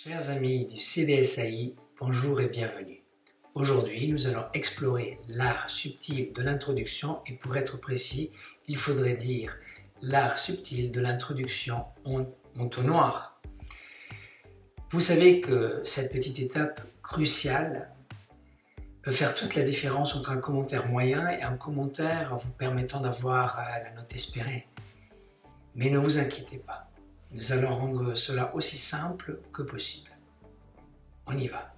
Chers amis du CDSAI, bonjour et bienvenue. Aujourd'hui, nous allons explorer l'art subtil de l'introduction et pour être précis, il faudrait dire l'art subtil de l'introduction en entonnoir. Vous savez que cette petite étape cruciale peut faire toute la différence entre un commentaire moyen et un commentaire vous permettant d'avoir la note espérée. Mais ne vous inquiétez pas. Nous allons rendre cela aussi simple que possible. On y va.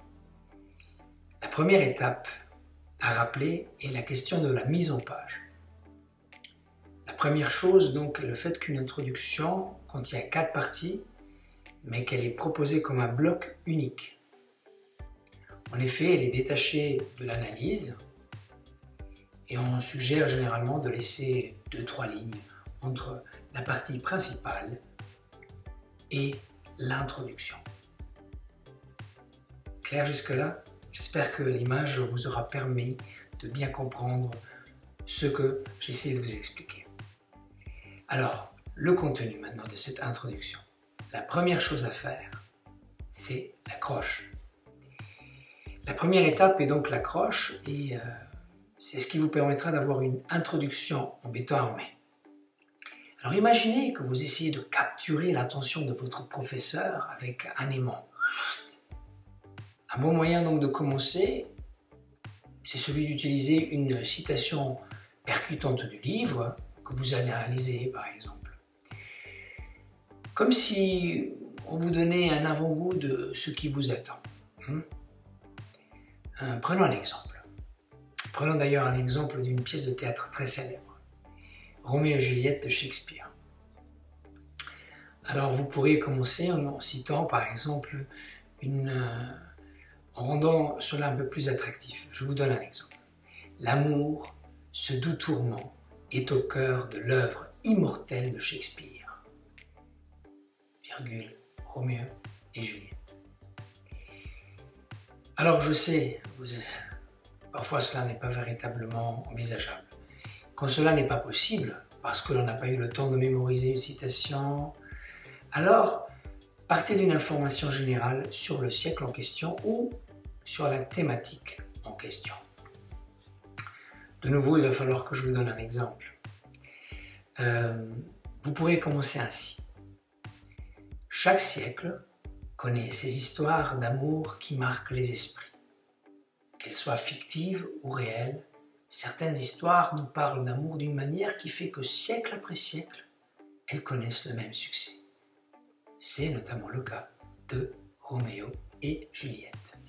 La première étape à rappeler est la question de la mise en page. La première chose donc est le fait qu'une introduction contient 4 parties, mais qu'elle est proposée comme un bloc unique. En effet, elle est détachée de l'analyse et on suggère généralement de laisser 2-3 lignes entre la partie principale et l'introduction. Clair jusque-là? J'espère que l'image vous aura permis de bien comprendre ce que j'essaie de vous expliquer. Alors, le contenu maintenant de cette introduction. La première chose à faire, c'est l'accroche. La première étape est donc l'accroche et c'est ce qui vous permettra d'avoir une introduction en béton armé. Alors imaginez que vous essayez de capturer l'attention de votre professeur avec un aimant. Un bon moyen donc de commencer, c'est celui d'utiliser une citation percutante du livre que vous allez analyser par exemple. Comme si on vous donnait un avant-goût de ce qui vous attend. Prenons un exemple. Prenons d'ailleurs un exemple d'une pièce de théâtre très célèbre. Roméo et Juliette de Shakespeare. Alors vous pourriez commencer en citant par exemple en rendant cela un peu plus attractif. Je vous donne un exemple. L'amour, ce doux tourment, est au cœur de l'œuvre immortelle de Shakespeare. Virgule, Roméo et Juliette. Alors je sais, parfois cela n'est pas véritablement envisageable. Quand cela n'est pas possible, parce que l'on n'a pas eu le temps de mémoriser une citation, alors partez d'une information générale sur le siècle en question ou sur la thématique en question. De nouveau, il va falloir que je vous donne un exemple. Vous pourrez commencer ainsi. Chaque siècle connaît ses histoires d'amour qui marquent les esprits. Qu'elles soient fictives ou réelles, certaines histoires nous parlent d'amour d'une manière qui fait que siècle après siècle, elles connaissent le même succès. C'est notamment le cas de Roméo et Juliette.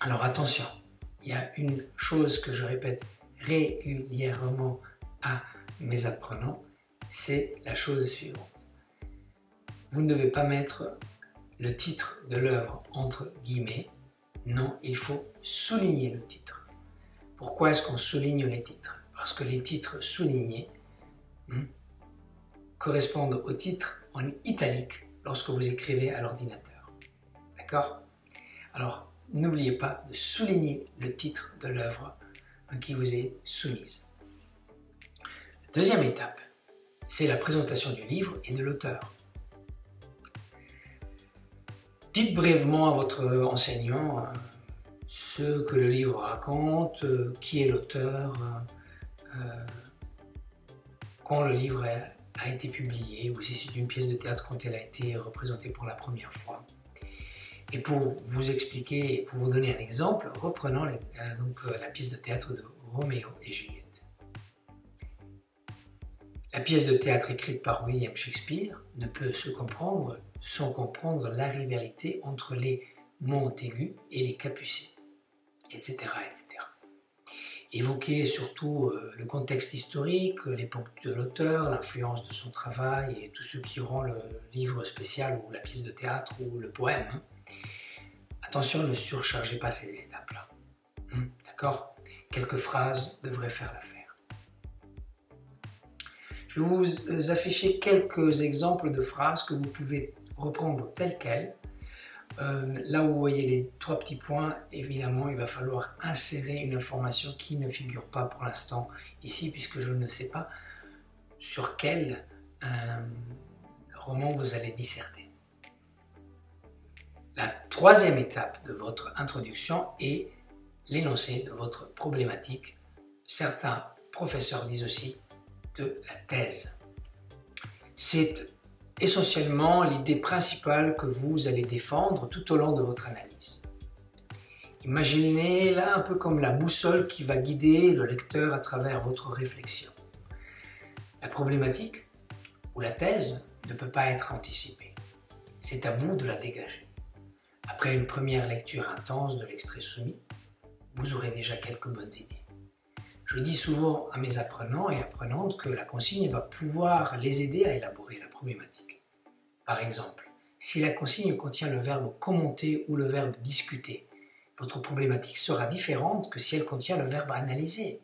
Alors attention, il y a une chose que je répète régulièrement à mes apprenants, c'est la chose suivante. Vous ne devez pas mettre le titre de l'œuvre entre guillemets, non, il faut souligner le titre. Pourquoi est-ce qu'on souligne les titres? Parce que les titres soulignés correspondent aux titres en italique lorsque vous écrivez à l'ordinateur. D'accord? Alors, n'oubliez pas de souligner le titre de l'œuvre qui vous est soumise. Deuxième étape, c'est la présentation du livre et de l'auteur. Dites brièvement à votre enseignant ce que le livre raconte, qui est l'auteur, quand le livre a été publié, ou si c'est une pièce de théâtre quand elle a été représentée pour la première fois. Et pour vous expliquer, pour vous donner un exemple, reprenons la pièce de théâtre de Roméo et Juliette. La pièce de théâtre écrite par William Shakespeare ne peut se comprendre sans comprendre la rivalité entre les Montaigu et les Capucins, etc., etc. Évoquer surtout le contexte historique, l'époque de l'auteur, l'influence de son travail et tout ce qui rend le livre spécial ou la pièce de théâtre ou le poème. Attention, ne surchargez pas ces étapes-là. D'accord? Quelques phrases devraient faire l'affaire. Je vais vous afficher quelques exemples de phrases que vous pouvez reprendre telles quelles. Là où vous voyez les 3 petits points, évidemment, il va falloir insérer une information qui ne figure pas pour l'instant ici, puisque je ne sais pas sur quel roman vous allez disserter. La troisième étape de votre introduction est l'énoncé de votre problématique. Certains professeurs disent aussi de la thèse. C'est essentiellement l'idée principale que vous allez défendre tout au long de votre analyse. Imaginez-la un peu comme la boussole qui va guider le lecteur à travers votre réflexion. La problématique ou la thèse ne peut pas être anticipée. C'est à vous de la dégager. Après une première lecture intense de l'extrait soumis, vous aurez déjà quelques bonnes idées. Je dis souvent à mes apprenants et apprenantes que la consigne va pouvoir les aider à élaborer la problématique. Par exemple, si la consigne contient le verbe commenter ou le verbe discuter, votre problématique sera différente que si elle contient le verbe analyser.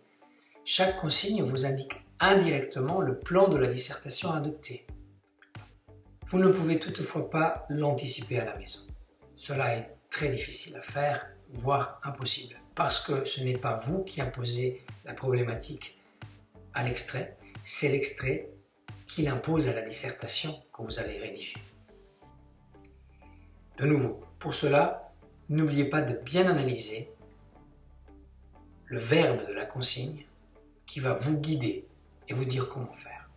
Chaque consigne vous indique indirectement le plan de la dissertation à adopter. Vous ne pouvez toutefois pas l'anticiper à la maison. Cela est très difficile à faire, voire impossible, parce que ce n'est pas vous qui imposez la problématique à l'extrait, c'est l'extrait qui l'impose à la dissertation que vous allez rédiger. De nouveau, pour cela, n'oubliez pas de bien analyser le verbe de la consigne qui va vous guider et vous dire comment faire.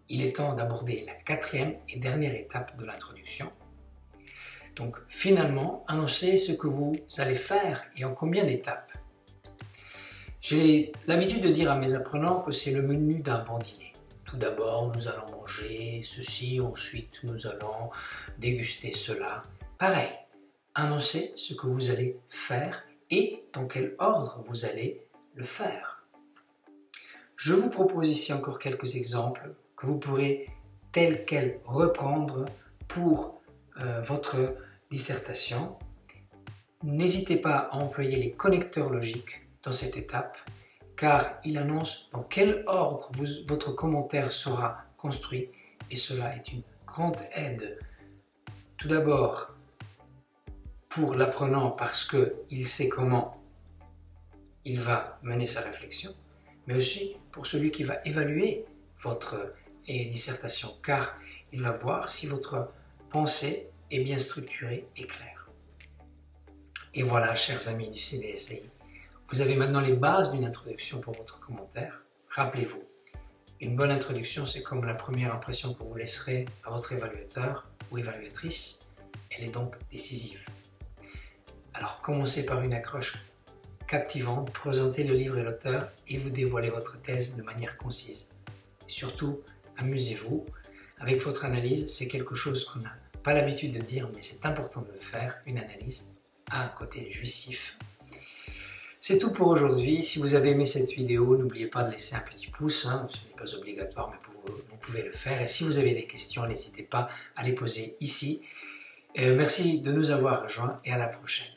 Il est temps d'aborder la quatrième et dernière étape de l'introduction. Donc finalement, annoncez ce que vous allez faire et en combien d'étapes. J'ai l'habitude de dire à mes apprenants que c'est le menu d'un bon dîner. Tout d'abord, nous allons manger ceci, ensuite nous allons déguster cela. Pareil, annoncez ce que vous allez faire et dans quel ordre vous allez le faire. Je vous propose ici encore quelques exemples que vous pourrez tels quels reprendre pour votre dissertation. N'hésitez pas à employer les connecteurs logiques dans cette étape, car il annonce dans quel ordre votre commentaire sera construit, et cela est une grande aide. Tout d'abord, pour l'apprenant, parce qu'il sait comment il va mener sa réflexion, mais aussi pour celui qui va évaluer votre dissertation, car il va voir si votre pensée est bien structurée et claire. Et voilà, chers amis du CDSAI, vous avez maintenant les bases d'une introduction pour votre commentaire. Rappelez-vous, une bonne introduction, c'est comme la première impression que vous laisserez à votre évaluateur ou évaluatrice. Elle est donc décisive. Alors, commencez par une accroche captivante, présentez le livre et l'auteur et vous dévoilez votre thèse de manière concise. Et surtout, amusez-vous. Avec votre analyse, c'est quelque chose qu'on n'a pas l'habitude de dire, mais c'est important de le faire, une analyse a un côté jouissif. C'est tout pour aujourd'hui. Si vous avez aimé cette vidéo, n'oubliez pas de laisser un petit pouce, ce n'est pas obligatoire, mais vous pouvez le faire. Et si vous avez des questions, n'hésitez pas à les poser ici. Merci de nous avoir rejoints et à la prochaine.